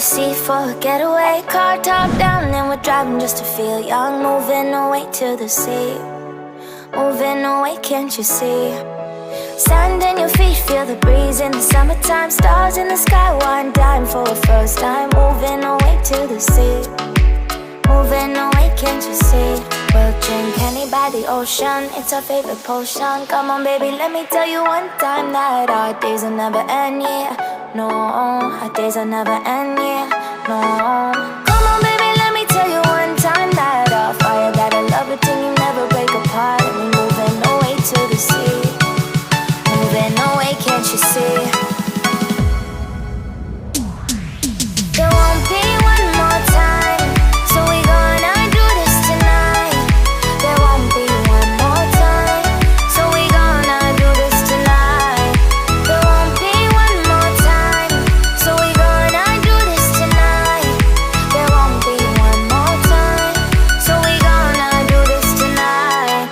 sea for a getaway. Car top down and we're driving just to feel young. Moving away to the sea, moving away, can't you see? Sand in your feet, feel the breeze in the summertime. Stars in the sky, one dime for a first time. Moving away to the sea, moving away, can't you see? We'll drink honey by the ocean, it's our favorite potion. Come on baby, let me tell you one time that our days will never end, yeah. No, our days will never end, yeah. No. Come on baby, let me tell you one time that our fire got a love it till you never break apart. And we're moving away to the sea, moving away, can't you see? There won't be one more time, so we gonna do this tonight. There won't be one more time, so we gonna do this tonight. There won't be one more time, so we gonna do this tonight. There won't be one more time, so we gonna do this tonight.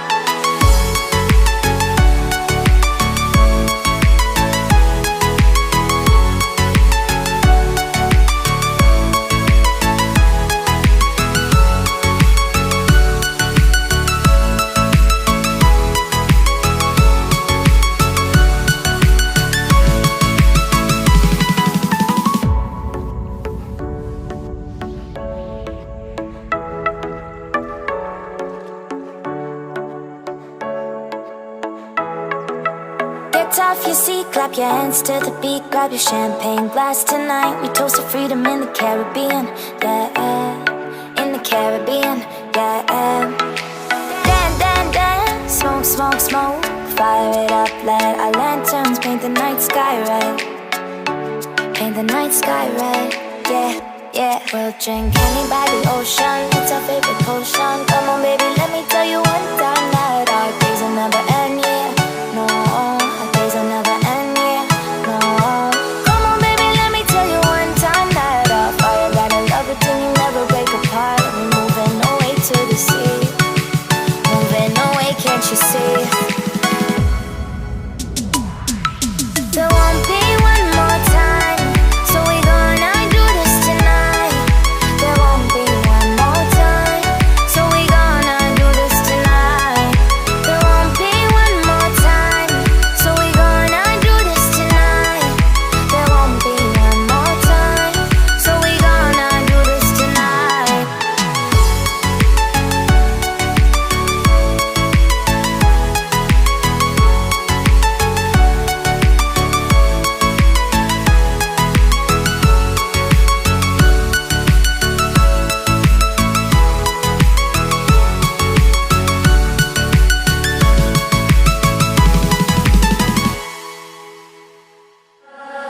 Get off your seat, clap your hands to the beat. Grab your champagne glass tonight. We toast to freedom in the Caribbean, yeah, in the Caribbean, yeah. Dance, dance, dance, smoke, smoke, smoke. Fire it up, let our lanterns paint the night sky red. Paint the night sky red, yeah, yeah. We'll drink honey by the ocean, it's our favorite potion. Come on baby, let me tell you one time that our days will never end, yeah. No, our days will never end, yeah. No. Come on baby, let me tell you one time that our fire got a love it till you never break apart. And we're moving away to the sea, moving away, can't you see? There won't be one more time, so we gonna do this tonight. There won't be one more time, so we gonna do this tonight. There won't be one more time, so we gonna do this tonight. There won't be one more time, so we gonna do this tonight.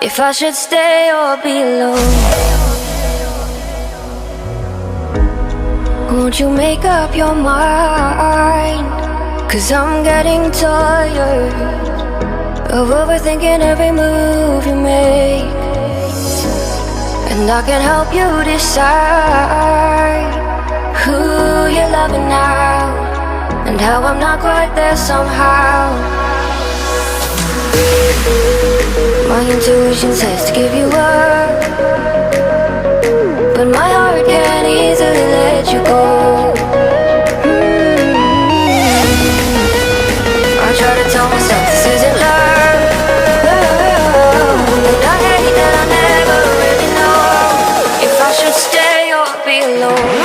If I should stay or be alone, won't you make up your mind? 'Cause I'm getting tired of overthinking every move you make. And I can help you decide who you're loving now, and how I'm not quite there somehow. My intuition says to give you up, but my heart can't easily let you go. I try to tell myself this isn't love, and I hate that I never really know if I should stay or be alone.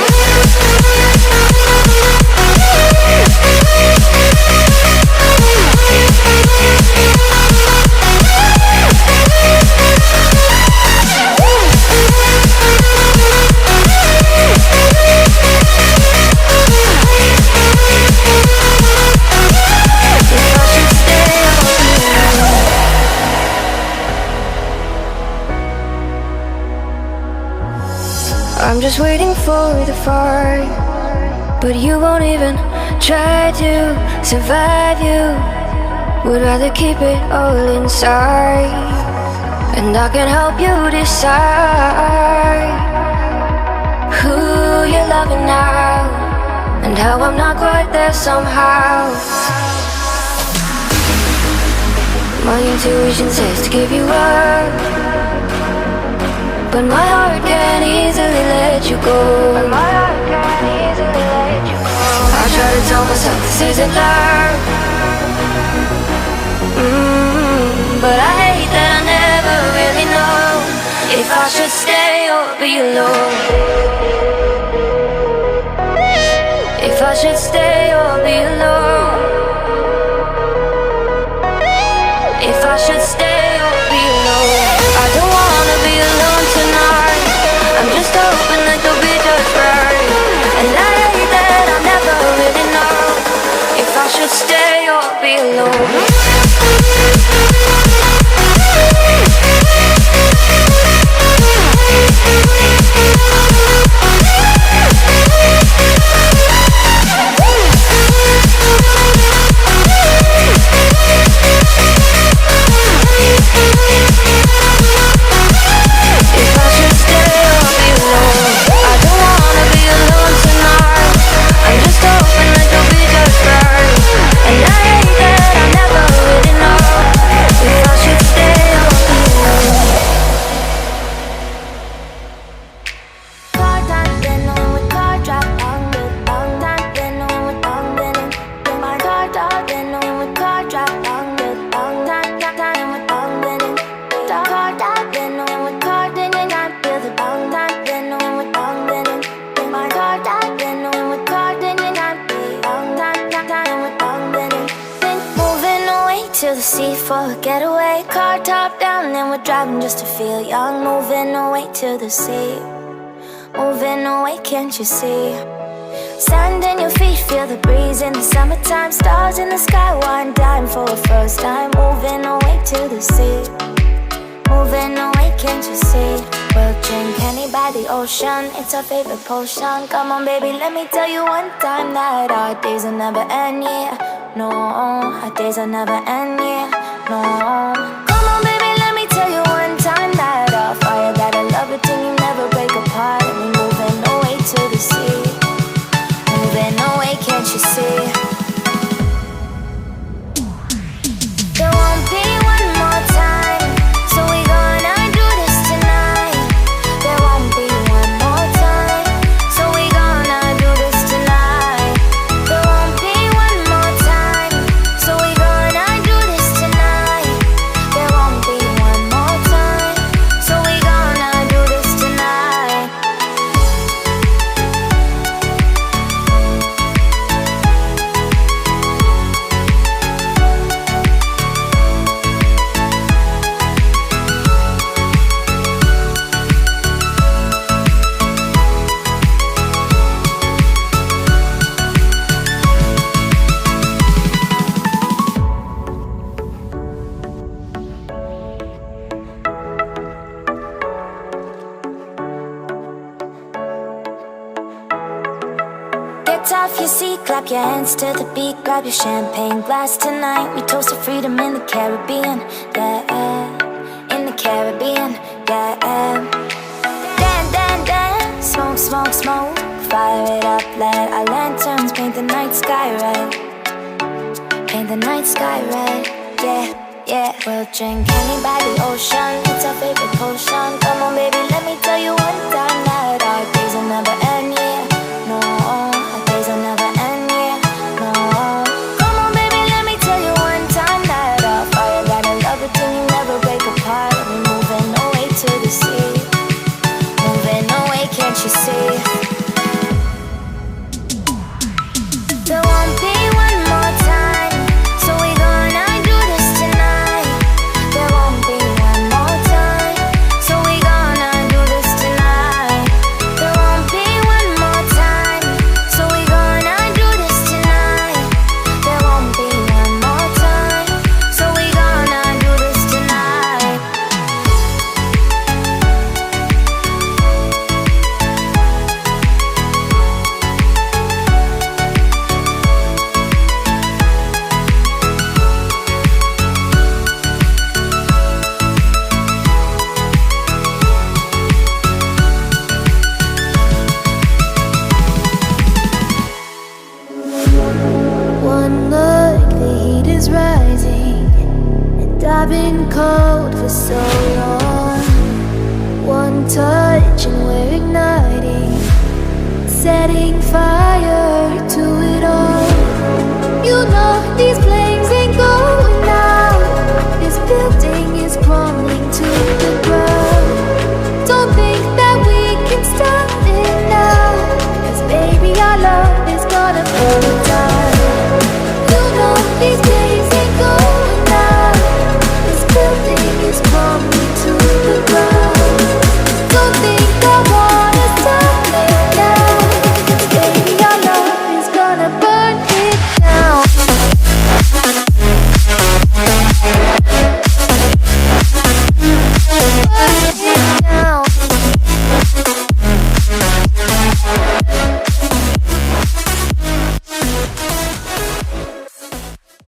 I'm just waiting for the fire, but you won't even try to survive. You would rather keep it all inside, and I can help you decide who you're loving now, and how I'm not quite there somehow. My intuition says to give you up, but my heart can't easily let you go. I try to tell myself this isn't love, but I hate that I never really know if I should stay or be alone. If I should stay or be alone. If I should stay or be alone. I don't wanna be alone tonight. I'm just hoping that you'll be just right. And I hate that I'll never really know if I should stay or be alone. Just to feel young, moving away to the sea. Moving away, can't you see? Sand in your feet, feel the breeze in the summertime. Stars in the sky, one dime for a first time. Moving away to the sea. Moving away, can't you see? We'll drink honey by the ocean, it's our favorite potion. Come on baby, let me tell you one time that our days will never end, yeah. No, our days will never end, yeah. No. Come on baby, let me tell you one time that our fire, that I love it till you never break apart. And we moving away to the sea. Moving away, can't you see? There won't be one more time, so we gonna do this tonight. There won't be one more time, so we gonna do this tonight. There won't be one more time, so we gonna do this tonight. There won't be one more time, so we gonna do this tonight. Get off your seat, clap your hands to the beat. Grab your champagne glass tonight. We toast to freedom in the Caribbean, yeah. In the Caribbean, yeah. Dance, dance, dance, smoke, smoke, smoke. Fire it up, let our lanterns paint the night sky red. Paint the night sky red, yeah, yeah. We'll drink honey by the ocean, it's our favorite potion. Come on baby, let me tell you one time that our days will never end, yeah. No, our days will never end, yeah. No. Come on baby, let me tell you one time that our fire, that I love it till you never break apart. And we moving away to the sea. Moving away, can't you see? There won't be one more time, so we gonna do this tonight. There won't be one more time, so we gonna do this tonight. There won't be one more time, so we gonna do this tonight. There won't be one more time, so we gonna do this tonight. One look, the heat is rising, and I've been cold for so long. One touch and we're igniting, setting fire to